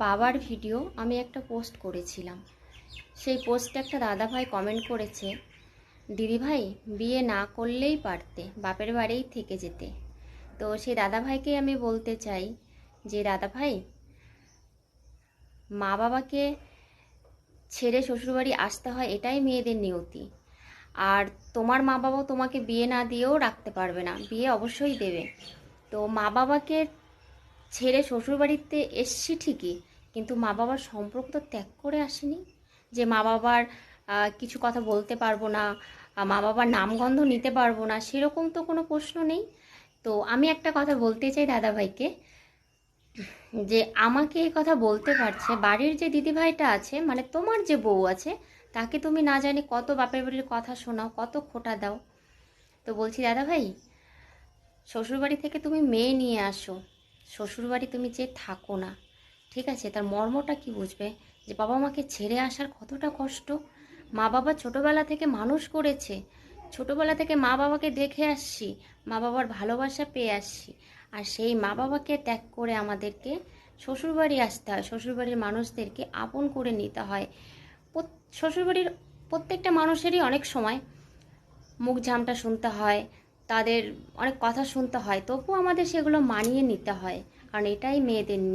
বাবার ভিডিও আমি একটা পোস্ট করেছিলাম। সেই পোস্টে একটা দাদাভাই কমেন্ট করেছে, দিদিভাই বিয়ে না করলেই পারতে, বাপের বাড়িই থেকে যেতে। তো সেই দাদাভাইকে আমি বলতে চাই যে দাদাভাই, মা বাবাকে ছেড়ে শ্বশুরবাড়ি আসতে হয়, এটাই মেয়েদের নিয়তি। আর তোমার মা বাবাও তোমাকে বিয়ে না দিয়েও রাখতে পারবে না, বিয়ে অবশ্যই দেবে। তো মা বাবাকে ছেড়ে শ্বশুরবাড়িতে এসছি ঠিকই, কিন্তু মা বাবার সম্পর্ক তো ত্যাগ করে আসেনি যে মা বাবার কিছু কথা বলতে পারবো না, মা বাবার নামগন্ধ নিতে পারবো না, সেরকম তো কোনো প্রশ্ন নেই। তো আমি একটা কথা বলতে চাই দাদাভাইকে, যে আমাকে এই কথা বলতে পারছে বাড়ির যে দিদিভাইটা আছে, মানে তোমার যে বউ আছে, তাকে তুমি না জানি কত বাপের বাড়ির কথা শোনাও, কত খোঁটা দাও। তো বলছি দাদাভাই, শ্বশুরবাড়ি থেকে তুমি মেয়ে নিয়ে আসো, শ্বশুরবাড়ি তুমি যে থাকো না, ঠিক আছে, তার মর্মটা কি বুঝবে যে বাবা মাকে ছেড়ে আসার কতটা কষ্ট। মা বাবা ছোটোবেলা থেকে মানুষ করেছে, ছোটোবেলা থেকে মা বাবাকে দেখে আসছি, মা বাবার ভালোবাসা পেয়ে আসছি, আর সেই মা বাবাকে ত্যাগ করে আমাদেরকে শ্বশুরবাড়ি আসতে হয়, শ্বশুরবাড়ির মানুষদেরকে আপন করে নিতে হয়। শ্বশুরবাড়ির প্রত্যেকটা মানুষেরই অনেক সময় মুখ ঝামটা শুনতে হয়, তাদের অনেক কথা শুনতে হয়, তবুও আমাদের সেগুলো মানিয়ে নিতে হয়, কারণ এটাই মেয়েদের নিয়ম।